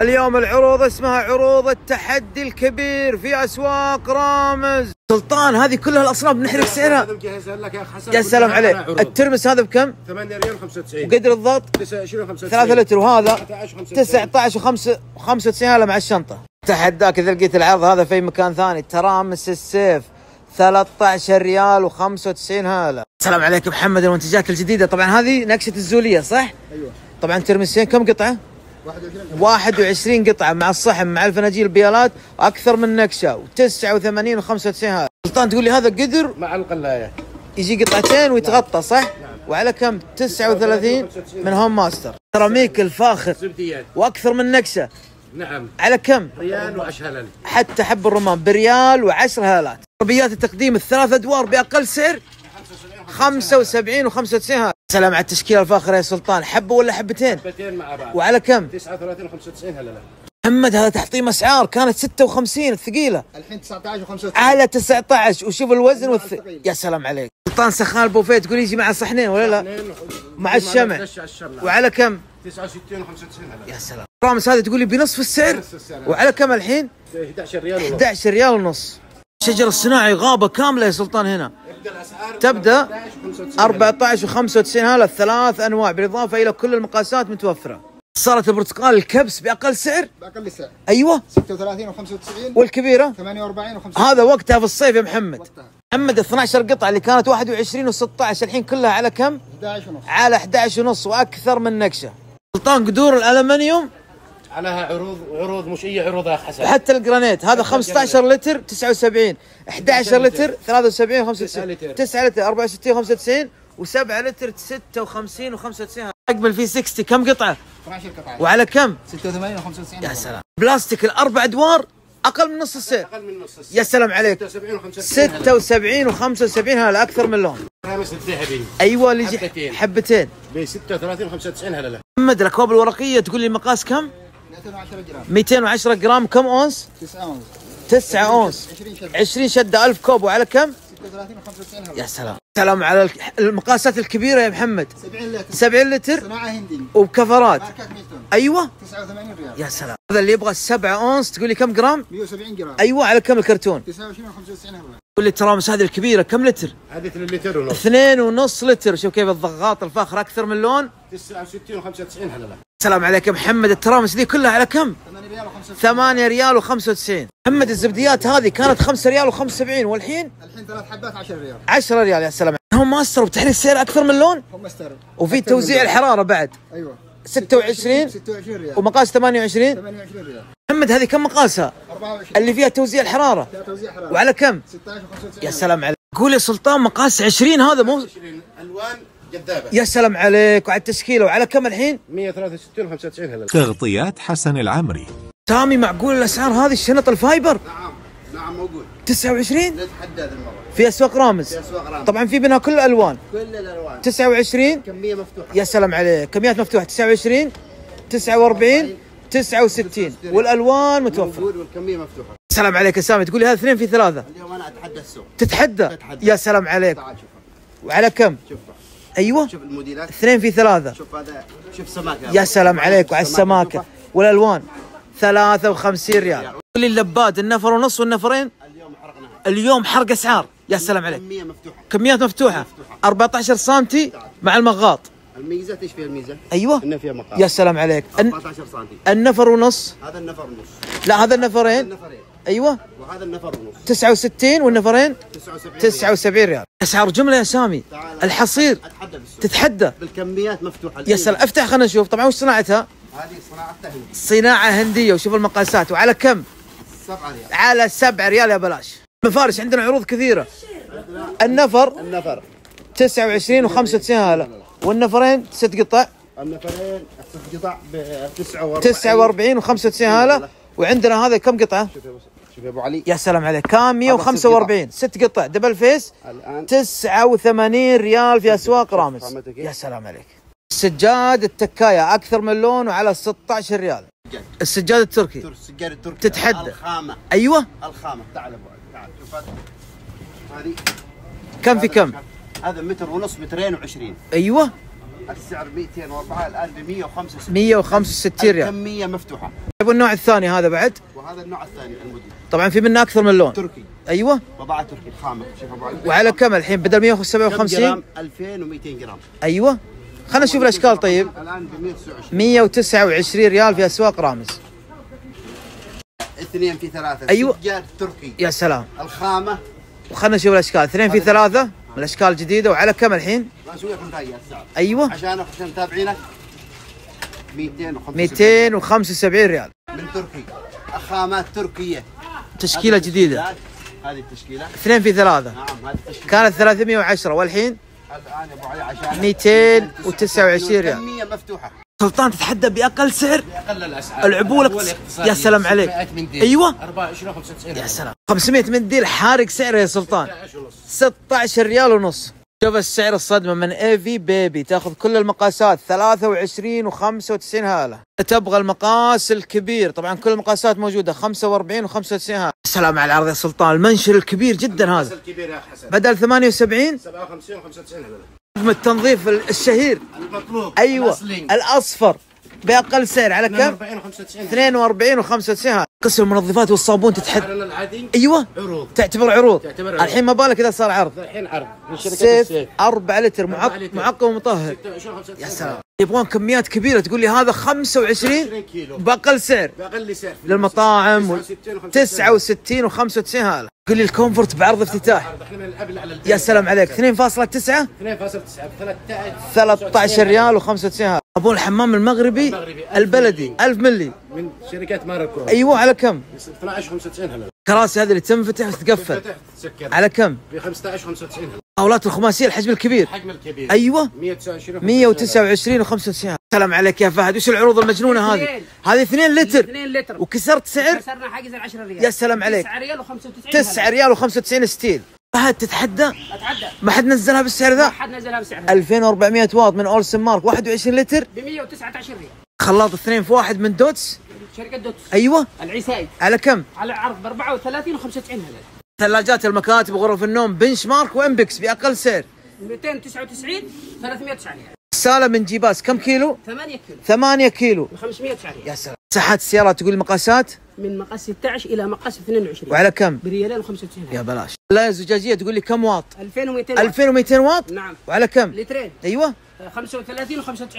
اليوم العروض اسمها عروض التحدي الكبير في اسواق رامز. سلطان هذه كلها الاصناف بنحرق سعرها. مجهزها لك يا اخ حسن. يا سلام عليك. الترمس هذا بكم؟ 8 ريال 95. وقدر الضغط 29 95. 3 لتر وهذا 19 19 و95 هلا مع الشنطه. تحداك اذا لقيت العرض هذا في مكان ثاني. ترامس السيف 13 ريال و95 هلا. السلام عليكم محمد. المنتجات الجديده طبعا هذه نكشه الزوليه صح؟ ايوه. طبعا ترمسين كم قطعه؟ 21 قطعه مع الصحن مع الفناجيل البيالات واكثر من نكشه و89 و95 هذا. سلطان تقول لي هذا قدر مع القلايه يجي قطعتين ويتغطى صح؟ نعم. وعلى كم؟ 39 من هوم ماستر. سيراميك الفاخر زبديات واكثر من نكشه. نعم. على كم؟ ريال و10 هلال. حتى حب الرمان بريال و10 هالات. عربيات التقديم الثلاث ادوار باقل سعر 75 و95 هالات. سلام على التشكيله الفاخره يا سلطان. حبه ولا حبتين؟ حبتين مع بعض. وعلى كم؟ 39 و95 هلال. محمد هذا تحطيم اسعار كانت 56 الثقيله الحين 19 و95 على 19 وشوف الوزن يا سلام عليك. سلطان سخان البوفيه تقول يجي مع صحنين ولا لا؟ مع الشمع. وعلى كم؟ 69 و95 هلال. يا سلام. رامس هذه تقول لي بنصف السعر. وعلى كم الحين؟ 11 ريال ونص. 11 ريال ونص. الشجر الصناعي غابه كامله يا سلطان هنا. تبدا 14 و95 هلا الثلاث انواع بالاضافه الى كل المقاسات متوفره. صارت البرتقال الكبس باقل سعر. باقل سعر. ايوه 36 و95. والكبيره 48 و95. هذا وقتها في الصيف يا محمد. وقتها. محمد 12 قطعه اللي كانت 21 و16 الحين كلها على كم؟ 11 ونص. على 11 ونص واكثر من نكشه. سلطان قدور الالمنيوم عليها عروض مش اي عروض يا حسن. وحتى الجرانيت هذا 15 لتر 79 11 لتر 73 95 9 لتر 64 95 و7 لتر 56 و95. اقبل في 60 كم قطعه؟ 12 قطعه. وعلى كم؟ 86 و95. يا سلام. بلاستيك الاربع ادوار اقل من نص السعر. اقل من نص السعر. يا سلام عليك. 76 و75 هذا اكثر من لون. ترامس الذهبي. ايوه اللي يجي حبتين ب 36 و95 هلال. محمد الاكواب الورقيه تقول لي المقاس كم؟ 210 جرام. 210 جرام كم اونس؟ 9 اونس. 9 اونس 20 شده 1000 كوب. وعلى كم؟ 36 و95 يا سلام. سلام على المقاسات الكبيره يا محمد. 70 لتر. 70 لتر صناعه هندي وبكفرات. ماركه ميلتون. ايوه 89 ريال. يا سلام. هذا اللي يبغى 7 اونس تقول لي كم جرام؟ 170 جرام. ايوه على كم الكرتون؟ 29 و95 هلال. قول لي الترامس هذه الكبيره كم لتر؟ هذه 3 لتر ونص. 2.5 لتر. شوف كيف الضغاط الفاخر اكثر من لون. 69 و95 هلال. سلام عليك يا محمد. الترامس دي كلها على كم؟ 8 ريال و95. 8 ريال و95. محمد الزبديات هذه كانت 5 ريال و75 والحين؟ الحين 3 حبات 10 ريال. 10 ريال. يا سلام. هم ماستر وبتحرير السعر اكثر من لون. هم مستر. وفي توزيع الحراره بعد. ايوه 26 ريال. ومقاس 28. 28 ريال. محمد هذه كم مقاسها؟ 24 اللي فيها توزيع الحراره. فيها توزيع حراره. وعلى كم؟ 16 و95. يا سلام عليك. قول يا سلطان مقاس 20 هذا مو 20 الوان جذابه. يا سلام عليك. وعلى التشكيله. وعلى كم الحين؟ 163 و95 هلال. تغطيات حسن العمري. سامي معقول الاسعار هذه الشنط الفايبر؟ نعم موجود. 29 نتحدد المره. في اسواق رامز. في اسواق رامز. طبعا في منها كل الالوان. كل الالوان. 29 كميه مفتوحه. يا سلام عليك. كميات مفتوحه 29 49 69 والالوان متوفره. موجود والكميه مفتوحه. سلام عليك يا سامي. تقول لي هذا 2 في 3. اليوم انا اتحدى السوق. تتحدى. يا سلام عليك. تعال شوفها. وعلى كم؟ شوفها. ايوه شوف الموديلات. 2 في 3. شوف هذا. شوف سماكه. يا سلام عليك. وعلى السماكه والالوان 53 ريال. قول لي اللبات النفر ونص والنفرين اليوم حرقناها. اليوم حرق اسعار. يا سلام عليك. كميه مفتوحه. كميات مفتوحه 14 سم مع المغاط. الميزه ايش فيها الميزه؟ ايوه انه فيها مقام. يا سلام عليك. 14 سم. النفر ونص. هذا النفر ونص. لا هذا النفرين. النفرين. ايوه وهذا النفر ونص. 69 والنفرين 79 79 ريال. اسعار جمله يا سامي. الحصير اتحدى بالسوق. تتحدى. بالكميات مفتوحه. يا سلام. افتح خلينا نشوف. طبعا وش صناعتها؟ هذه صناعتها هندي. صناعه هنديه. وشوف المقاسات. وعلى كم؟ 7 ريال. على 7 ريال يا بلاش. مفارش عندنا عروض كثيره. النفر 29 و95 هلا. والنفرين 6 قطع. النفرين 6 قطع ب 49 و95 هلا. وعندنا هذا كم قطعه؟ شوف يا ابو علي. يا سلام عليك. كام 145 6 قطع دبل فيس. الان 89 ريال في اسواق رامز. يا سلام عليك. السجاد التكايه اكثر من لون وعلى 16 ريال. السجاد التركي. السجاد التركي. تتحدى. الخامه. ايوه الخامه. تعال ابو علي تعال شوف هذه كم في كم؟ هذا متر ونص 2 20. ايوه السعر 204 الان ب 165. 165 ريال. الكميه مفتوحه. طيب والنوع الثاني هذا بعد؟ وهذا النوع الثاني الموديل طبعا في منه اكثر من لون. تركي. ايوه. بضاعه تركي خامه. شوف ابو علي. وعلى كم الحين بدل 157؟ جرام 2200 جرام. ايوه. خلينا نشوف الاشكال. طيب الان ب 129 ريال في اسواق رامز. 2 في 3. أيوة. سجاد تركي. يا سلام. الخامه. وخلنا نشوف الاشكال. 2 في 3 من الاشكال الجديده. وعلى كم الحين؟ بسوي لكم هاي السعر. ايوه. عشان متابعينك 275 ريال. من تركي. خامات تركيه. تشكيله جديده. هذه التشكيله 2 في 3. نعم هذه التشكيله كانت 310 والحين الان يا ابو علي عشان 229 ريال. الكميه مفتوحه. سلطان تتحدى باقل سعر. باقل الاسعار. العبوه يا سلام عليك. 500 منديل. ايوه. 24 95 يا سلام. 500 منديل حارق سعره يا سلطان. 16 ريال ونص. شوف السعر الصدمه من اي في بيبي. تاخذ كل المقاسات 23 و95 هاله. تبغى المقاس الكبير طبعا كل المقاسات موجوده 45 و95 هاله. السلام على العرض يا سلطان. المنشر الكبير جدا هذا. الكبير يا حسن. بدل 78 57 و95 هذول. من التنظيف الشهير. المطلوب. ايوه الأصلي. الاصفر باقل سعر على كم؟ 42 و95. 42 و95 هذا. قسم المنظفات والصابون تتحدى. سعرنا العادي ايوه عروض. تعتبر عروض. تعتبر عروض. الحين ما بالك اذا صار عرض. الحين عرض من شركه سيف السيف 4 لتر 4 لتر. معقم ومطهر. 26 95. يا سلام. يبغون كميات كبيره تقول لي هذا 25 20 كيلو باقل سعر باقل سعر للمطاعم 69 و 69 و95 هذا. قول لي الكومفورت بعرض افتتاح. احنا من الابل على البيت. يا سلام عليك. 2.9 2.9 13 ريال و95 هذا. ابو الحمام المغربي البلدي 1000 ملي من شركات ماركو. ايوه. على كم؟ 12 95 هلا. كراسي هذه اللي تنفتح وتتقفل فتح تسكر على كم؟ ب 15 95 هلا. طاولات الخماسيه الحجم الكبير. الحجم الكبير ايوه 129 129 و95. سلام عليك يا فهد. وش العروض المجنونه هذه؟ هذه 2 لتر 2 لتر وكسرت سعر. كسرنا حاجز ال 10 ريال. يا سلام عليك. 9 ريال و95. 9 ريال و95 ستيل. فهد تتحدى. اتعدى. ما حد نزلها بالسعر ما ذا. حد نزلها بسعرها 2400 واط من اولسن مارك 21 لتر. ب 119 ريال. خلاط 2 في 1 من دوتس. شركه دوتس. ايوه. العسايد على كم؟ على عرض ب 34 و95 هلا. ثلاجات المكاتب وغرف النوم بنش مارك وامبكس باقل سعر. 299 309 ريال. السالة من جيباس كم كيلو؟ 8 كيلو 8 كيلو. ب 509 ريال. يا سلام. مساحات السيارات تقول المقاسات من مقاس 16 الى مقاس 22 وعلى كم؟ بريالين و95 يا بلاش. لا زجاجيه تقول لي كم واط؟ 2200 2200 واط. نعم. وعلى كم؟ لترين ايوه 35 و95.